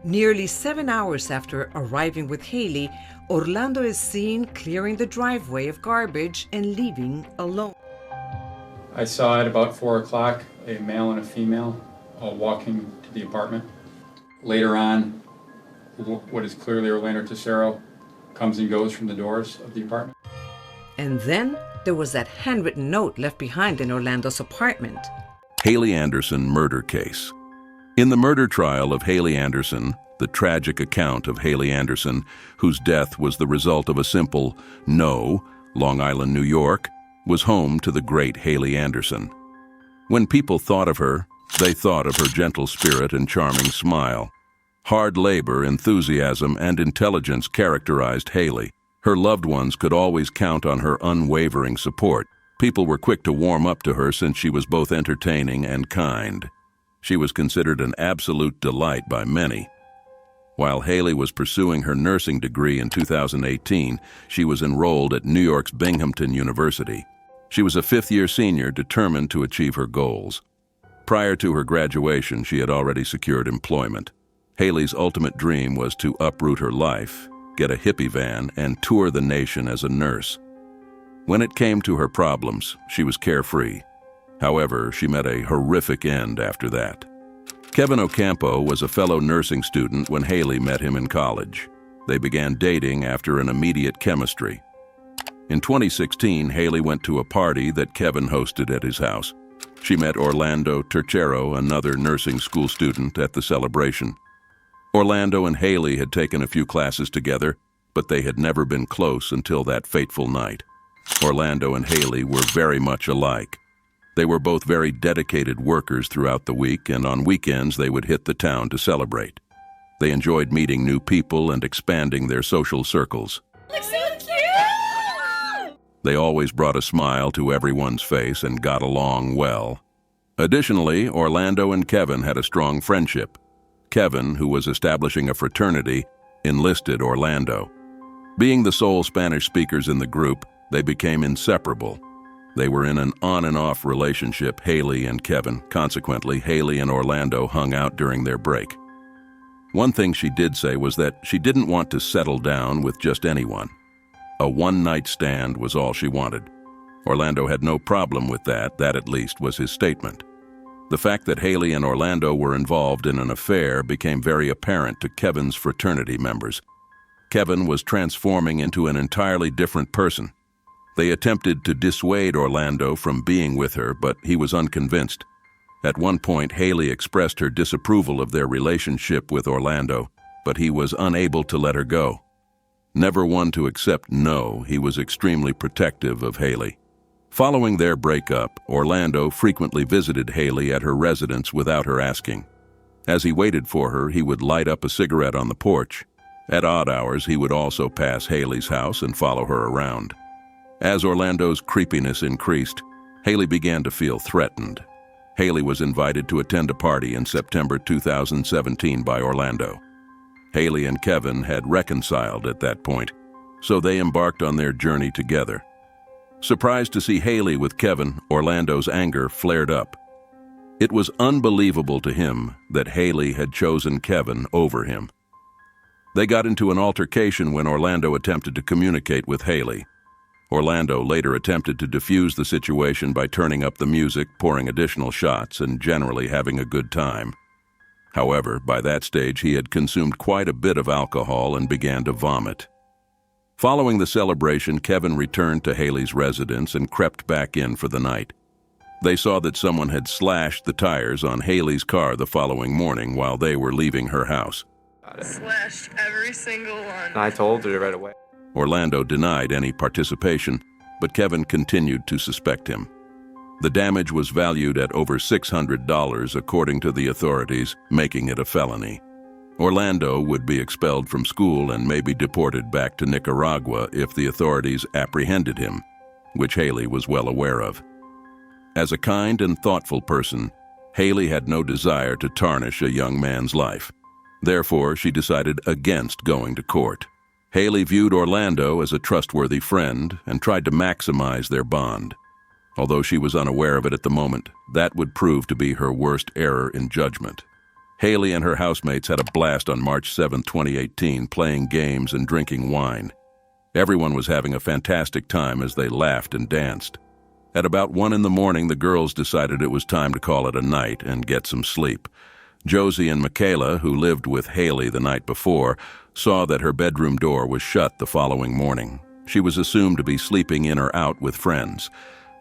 Nearly 7 hours after arriving with Haley, Orlando is seen clearing the driveway of garbage and leaving alone. I saw at about 4 o'clock a male and a female walking to the apartment. Later on, what is clearly Orlando Tercero comes and goes from the doors of the apartment. And then there was that handwritten note left behind in Orlando's apartment. Haley Anderson murder case. In the murder trial of Haley Anderson, the tragic account of Haley Anderson, whose death was the result of a simple no, Long Island, New York, was home to the great Haley Anderson. When people thought of her, they thought of her gentle spirit and charming smile. Hard labor, enthusiasm, and intelligence characterized Haley. Her loved ones could always count on her unwavering support. People were quick to warm up to her since she was both entertaining and kind. She was considered an absolute delight by many. While Haley was pursuing her nursing degree in 2018, she was enrolled at New York's Binghamton University. She was a fifth-year senior determined to achieve her goals. Prior to her graduation, she had already secured employment. Haley's ultimate dream was to uproot her life, get a hippie van, and tour the nation as a nurse. When it came to her problems, she was carefree. However, she met a horrific end after that. Kevin Ocampo was a fellow nursing student when Haley met him in college. They began dating after an immediate chemistry. In 2016, Haley went to a party that Kevin hosted at his house. She met Orlando Tercero, another nursing school student, at the celebration. Orlando and Haley had taken a few classes together, but they had never been close until that fateful night. Orlando and Haley were very much alike. They were both very dedicated workers throughout the week, and on weekends they would hit the town to celebrate. They enjoyed meeting new people and expanding their social circles. Look so cute! They always brought a smile to everyone's face and got along well. Additionally, Orlando and Kevin had a strong friendship. Kevin, who was establishing a fraternity, enlisted Orlando. Being the sole Spanish speakers in the group, they became inseparable. They were in an on-and-off relationship, Haley and Kevin. Consequently, Haley and Orlando hung out during their break. One thing she did say was that she didn't want to settle down with just anyone. A one-night stand was all she wanted. Orlando had no problem with that. That at least was his statement. The fact that Haley and Orlando were involved in an affair became very apparent to Kevin's fraternity members. Kevin was transforming into an entirely different person. They attempted to dissuade Orlando from being with her, but he was unconvinced. At one point, Haley expressed her disapproval of their relationship with Orlando, but he was unable to let her go. Never one to accept no, he was extremely protective of Haley. Following their breakup, Orlando frequently visited Haley at her residence without her asking. As he waited for her, he would light up a cigarette on the porch. At odd hours, he would also pass Haley's house and follow her around. As Orlando's creepiness increased, Haley began to feel threatened. Haley was invited to attend a party in September 2017 by Orlando. Haley and Kevin had reconciled at that point, so they embarked on their journey together. Surprised to see Haley with Kevin, Orlando's anger flared up. It was unbelievable to him that Haley had chosen Kevin over him. They got into an altercation when Orlando attempted to communicate with Haley. Orlando later attempted to defuse the situation by turning up the music, pouring additional shots, and generally having a good time. However, by that stage he had consumed quite a bit of alcohol and began to vomit. Following the celebration, Kevin returned to Haley's residence and crept back in for the night. They saw that someone had slashed the tires on Haley's car the following morning while they were leaving her house. Slashed every single one. I told her right away. Orlando denied any participation, but Kevin continued to suspect him. The damage was valued at over $600 according to the authorities, making it a felony. Orlando would be expelled from school and may be deported back to Nicaragua if the authorities apprehended him, which Haley was well aware of. As a kind and thoughtful person, Haley had no desire to tarnish a young man's life. Therefore, she decided against going to court. Haley viewed Orlando as a trustworthy friend and tried to maximize their bond. Although she was unaware of it at the moment, that would prove to be her worst error in judgment. Haley and her housemates had a blast on March 7, 2018, playing games and drinking wine. Everyone was having a fantastic time as they laughed and danced. At about 1 in the morning, the girls decided it was time to call it a night and get some sleep. Josie and Michaela, who lived with Haley the night before, saw that her bedroom door was shut the following morning. She was assumed to be sleeping in or out with friends.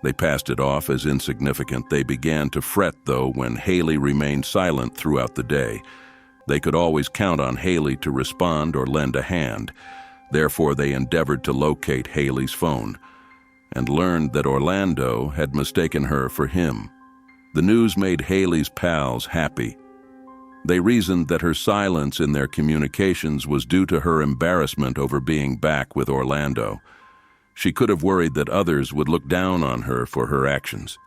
They passed it off as insignificant. They began to fret, though, when Haley remained silent throughout the day. They could always count on Haley to respond or lend a hand. Therefore, they endeavored to locate Haley's phone and learned that Orlando had mistaken her for him. The news made Haley's pals happy. They reasoned that her silence in their communications was due to her embarrassment over being back with Orlando. She could have worried that others would look down on her for her actions.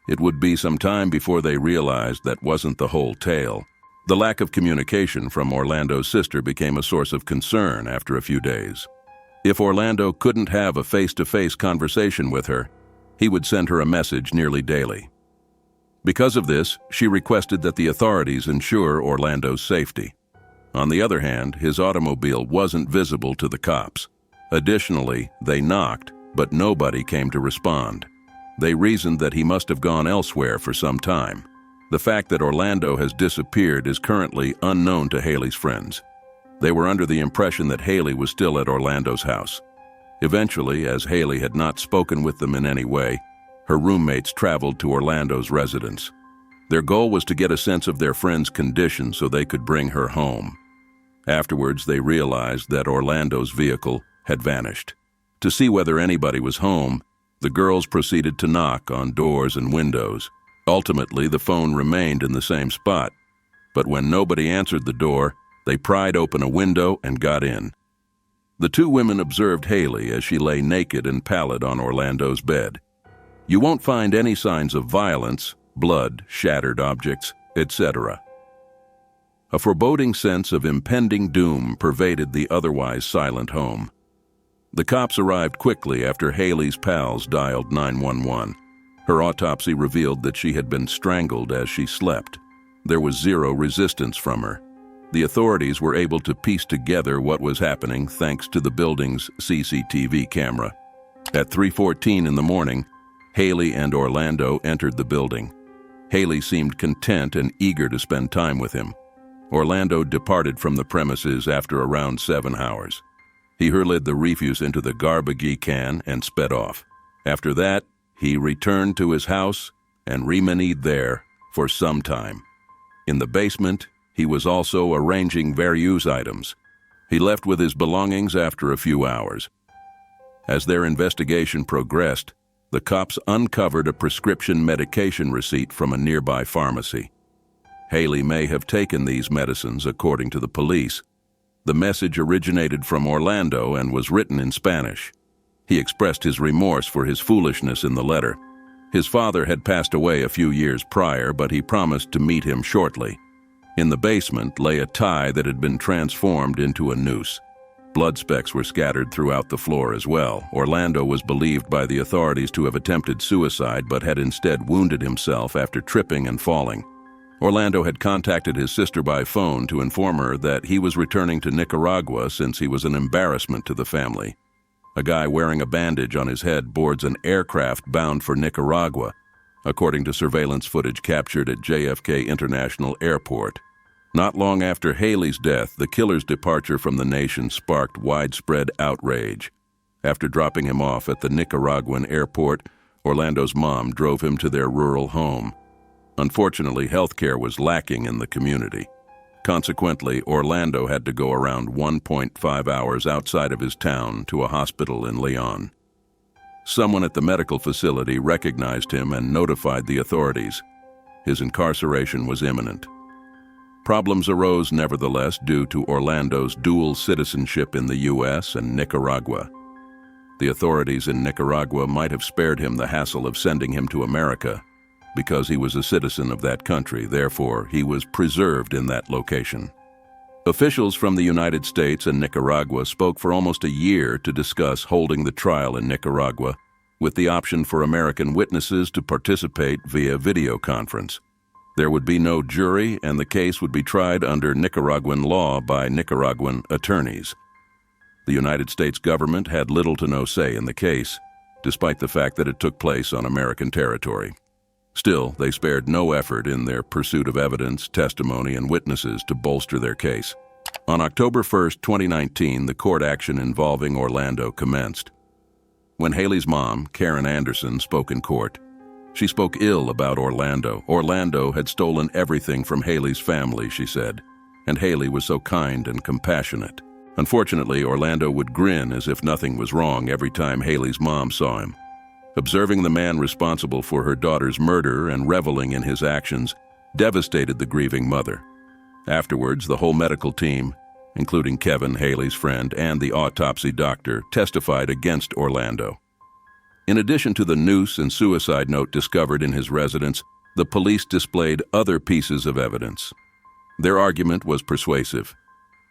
It would be some time before they realized that wasn't the whole tale. The lack of communication from Orlando's sister became a source of concern after a few days. If Orlando couldn't have a face-to-face conversation with her, he would send her a message nearly daily. Because of this, she requested that the authorities ensure Orlando's safety. On the other hand, his automobile wasn't visible to the cops. Additionally, they knocked, but nobody came to respond. They reasoned that he must have gone elsewhere for some time. The fact that Orlando has disappeared is currently unknown to Haley's friends. They were under the impression that Haley was still at Orlando's house. Eventually, as Haley had not spoken with them in any way, her roommates traveled to Orlando's residence. Their goal was to get a sense of their friend's condition so they could bring her home. Afterwards, they realized that Orlando's vehicle had vanished. To see whether anybody was home, the girls proceeded to knock on doors and windows. Ultimately, the phone remained in the same spot. But when nobody answered the door, they pried open a window and got in. The two women observed Haley as she lay naked and pallid on Orlando's bed. You won't find any signs of violence, blood, shattered objects, etc. A foreboding sense of impending doom pervaded the otherwise silent home. The cops arrived quickly after Haley's pals dialed 911. Her autopsy revealed that she had been strangled as she slept. There was zero resistance from her. The authorities were able to piece together what was happening thanks to the building's CCTV camera. At 3:14 in the morning, Haley and Orlando entered the building. Haley seemed content and eager to spend time with him. Orlando departed from the premises after around 7 hours. He hurled the refuse into the garbage can and sped off. After that, he returned to his house and remained there for some time. In the basement, he was also arranging various items. He left with his belongings after a few hours. As their investigation progressed, the cops uncovered a prescription medication receipt from a nearby pharmacy. Haley may have taken these medicines, according to the police. The message originated from Orlando and was written in Spanish. He expressed his remorse for his foolishness in the letter. His father had passed away a few years prior, but he promised to meet him shortly. In the basement lay a tie that had been transformed into a noose. Blood specks were scattered throughout the floor as well. Orlando was believed by the authorities to have attempted suicide, but had instead wounded himself after tripping and falling. Orlando had contacted his sister by phone to inform her that he was returning to Nicaragua since he was an embarrassment to the family. A guy wearing a bandage on his head boards an aircraft bound for Nicaragua, according to surveillance footage captured at JFK International Airport. Not long after Haley's death, the killer's departure from the nation sparked widespread outrage. After dropping him off at the Nicaraguan airport, Orlando's mom drove him to their rural home. Unfortunately, healthcare was lacking in the community. Consequently, Orlando had to go around 1.5 hours outside of his town to a hospital in Leon. Someone at the medical facility recognized him and notified the authorities. His incarceration was imminent. Problems arose nevertheless due to Orlando's dual citizenship in the U.S. and Nicaragua. The authorities in Nicaragua might have spared him the hassle of sending him to America, because he was a citizen of that country. Therefore, he was preserved in that location. Officials from the United States and Nicaragua spoke for almost a year to discuss holding the trial in Nicaragua, with the option for American witnesses to participate via video conference. There would be no jury, and the case would be tried under Nicaraguan law by Nicaraguan attorneys. The United States government had little to no say in the case, despite the fact that it took place on American territory. Still, they spared no effort in their pursuit of evidence, testimony, and witnesses to bolster their case. On October 1, 2019, the court action involving Orlando commenced. When Haley's mom, Karen Anderson, spoke in court, she spoke ill about Orlando. Orlando had stolen everything from Haley's family, she said, and Haley was so kind and compassionate. Unfortunately, Orlando would grin as if nothing was wrong every time Haley's mom saw him. Observing the man responsible for her daughter's murder and reveling in his actions devastated the grieving mother. Afterwards, the whole medical team, including Kevin, Haley's friend, and the autopsy doctor, testified against Orlando. In addition to the noose and suicide note discovered in his residence, the police displayed other pieces of evidence. Their argument was persuasive.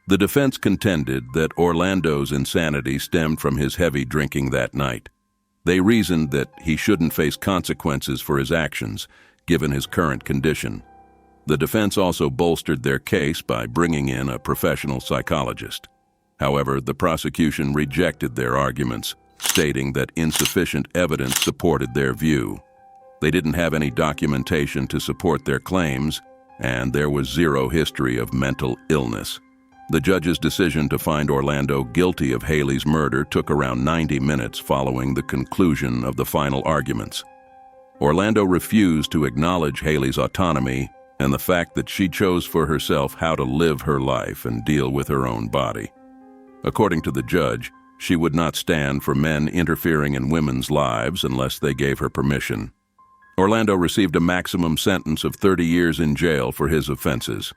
The defense contended that Orlando's insanity stemmed from his heavy drinking that night. They reasoned that he shouldn't face consequences for his actions, given his current condition. The defense also bolstered their case by bringing in a professional psychologist. However, the prosecution rejected their arguments, stating that insufficient evidence supported their view. They didn't have any documentation to support their claims, and there was zero history of mental illness. The judge's decision to find Orlando guilty of Haley's murder took around 90 minutes following the conclusion of the final arguments. Orlando refused to acknowledge Haley's autonomy and the fact that she chose for herself how to live her life and deal with her own body. According to the judge, she would not stand for men interfering in women's lives unless they gave her permission. Orlando received a maximum sentence of 30 years in jail for his offenses.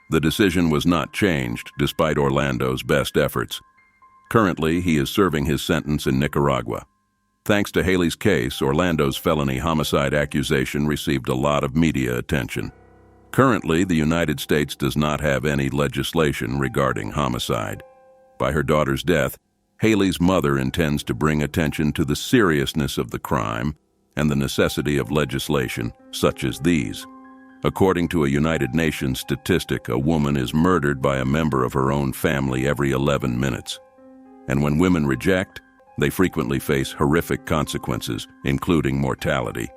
The decision was not changed despite Orlando's best efforts. Currently, he is serving his sentence in Nicaragua. Thanks to Haley's case, Orlando's felony homicide accusation received a lot of media attention. Currently, the United States does not have any legislation regarding homicide. By her daughter's death, Haley's mother intends to bring attention to the seriousness of the crime and the necessity of legislation such as these. According to a United Nations statistic, a woman is murdered by a member of her own family every 11 minutes. And when women reject, they frequently face horrific consequences, including mortality.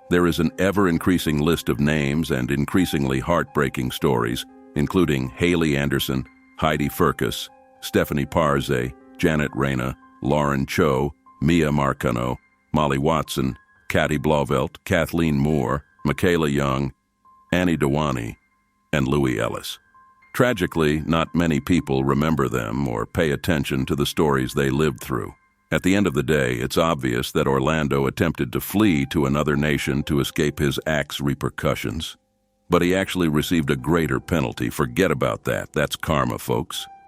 There is an ever-increasing list of names and increasingly heartbreaking stories, including Haley Anderson, Heidi Firkus, Stephanie Parze, Janet Reyna, Lauren Cho, Mia Marcano, Molly Watson, Katty Blauvelt, Kathleen Moore, Michaela Young, Annie Dewani, and Louis Ellis. Tragically, not many people remember them or pay attention to the stories they lived through. At the end of the day, it's obvious that Orlando attempted to flee to another nation to escape his act's repercussions. But he actually received a greater penalty. Forget about that. That's karma, folks.